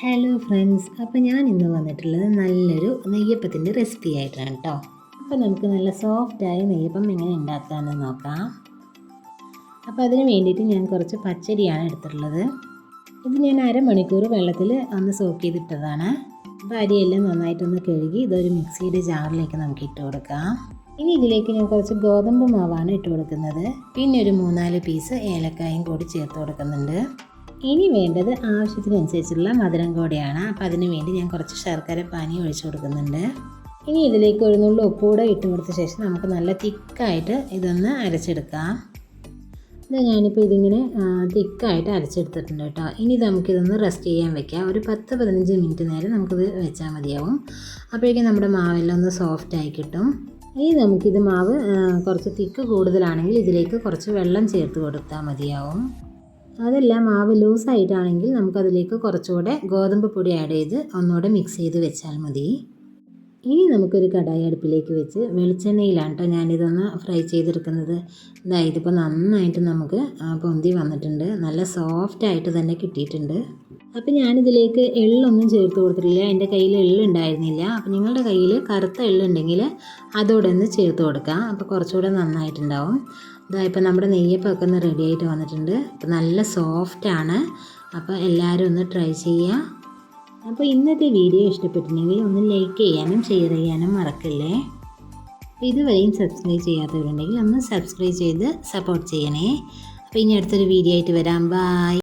Hello friends, അപ്പോൾ ഞാൻ ഇന്ന് വന്നിട്ടുള്ളത് നല്ലൊരു നെയ്യപ്പത്തിൻ്റെ റെസിപ്പി ആയിട്ടാണ് കേട്ടോ. അപ്പോൾ നമുക്ക് നല്ല സോഫ്റ്റായ നെയ്യപ്പം എങ്ങനെ ഉണ്ടാക്കാമെന്ന് നോക്കാം. അപ്പോൾ അതിന് വേണ്ടിയിട്ട് ഞാൻ കുറച്ച് പച്ചരിയാണ് എടുത്തിട്ടുള്ളത്. ഇത് ഞാൻ അരമണിക്കൂർ വെള്ളത്തിൽ ഒന്ന് സോക്ക് ചെയ്തിട്ടതാണ്. അപ്പോൾ അരിയെല്ലാം നന്നായിട്ടൊന്ന് കഴുകി ഇതൊരു മിക്സിയുടെ ജാറിലേക്ക് നമുക്ക് ഇട്ട് കൊടുക്കാം. ഇനി ഇതിലേക്ക് ഞാൻ കുറച്ച് ഗോതമ്പ് മാവാണ് ഇട്ട് കൊടുക്കുന്നത്. പിന്നെ ഒരു 3-4 പീസ് ഏലക്കായും കൂടി ചേർത്ത് കൊടുക്കുന്നുണ്ട്. ഇനി വേണ്ടത് ആവശ്യത്തിനനുസരിച്ചുള്ള മധുരം കൂടെയാണ്. അപ്പോൾ അതിന് വേണ്ടി ഞാൻ കുറച്ച് ശർക്കര പാനി ഒഴിച്ചു കൊടുക്കുന്നുണ്ട്. ഇനി ഇതിലേക്ക് ഒരു നുള്ളു ഉപ്പ് കൂടെ ഇട്ട് കൊടുത്ത ശേഷം നമുക്ക് നല്ല തിക്കായിട്ട് ഇതൊന്ന് അരച്ചെടുക്കാം. ഇത് ഞാനിപ്പോൾ ഇതിങ്ങനെ തിക്കായിട്ട് അരച്ചെടുത്തിട്ടുണ്ട് കേട്ടോ. ഇനി നമുക്കിതൊന്ന് റെസ്റ്റ് ചെയ്യാൻ വെക്കാം. ഒരു 10-15 മിനിറ്റ് നേരം നമുക്കിത് വെച്ചാൽ മതിയാവും. അപ്പോഴേക്കും നമ്മുടെ മാവെല്ലാം ഒന്ന് സോഫ്റ്റായി കിട്ടും. ഇനി നമുക്കിത് മാവ് കുറച്ച് തിക്ക് കൂടുതലാണെങ്കിൽ ഇതിലേക്ക് കുറച്ച് വെള്ളം ചേർത്ത് കൊടുത്താൽ മതിയാവും. അതല്ല മാവ് ലൂസായിട്ടാണെങ്കിൽ നമുക്കതിലേക്ക് കുറച്ചുകൂടെ ഗോതമ്പ് പൊടി ആഡ് ചെയ്ത് ഒന്നുകൂടെ മിക്സ് ചെയ്ത് വെച്ചാൽ മതി. ഇനി നമുക്കൊരു കടായി അടുപ്പിലേക്ക് വെച്ച് വെളിച്ചെണ്ണയിലാണ് കേട്ടോ ഞാനിതൊന്ന് ഫ്രൈ ചെയ്തെടുക്കുന്നത്. ഇതിപ്പോൾ നന്നായിട്ട് നമുക്ക് പൊന്തി വന്നിട്ടുണ്ട്. നല്ല സോഫ്റ്റായിട്ട് തന്നെ കിട്ടിയിട്ടുണ്ട്. അപ്പോൾ ഞാനിതിലേക്ക് എള്ളൊന്നും ചേർത്ത് കൊടുത്തിട്ടില്ല. എൻ്റെ കയ്യിൽ എള്ളുണ്ടായിരുന്നില്ല. അപ്പോൾ നിങ്ങളുടെ കയ്യിൽ കറുത്ത എള്ളുണ്ടെങ്കിൽ അതോടെ ഒന്ന് ചേർത്ത് കൊടുക്കാം. അപ്പോൾ കുറച്ചുകൂടെ നന്നായിട്ടുണ്ടാവും. ഇപ്പോൾ നമ്മുടെ നെയ്യപ്പമൊക്കെ ഒന്ന് റെഡി ആയിട്ട് വന്നിട്ടുണ്ട്. അപ്പോൾ നല്ല സോഫ്റ്റാണ്. അപ്പോൾ എല്ലാവരും ഒന്ന് ട്രൈ ചെയ്യുക. അപ്പോൾ ഇന്നത്തെ വീഡിയോ ഇഷ്ടപ്പെട്ടിട്ടുണ്ടെങ്കിൽ ഒന്ന് ലൈക്ക് ചെയ്യാനും ഷെയർ ചെയ്യാനും മറക്കല്ലേ. ഇതുവരെയും സബ്സ്ക്രൈബ് ചെയ്യാത്തവരുണ്ടെങ്കിൽ ഒന്ന് സബ്സ്ക്രൈബ് ചെയ്ത് സപ്പോർട്ട് ചെയ്യണേ. അപ്പോൾ ഇനി അടുത്തൊരു വീഡിയോ ആയിട്ട് വരാം. ബൈ.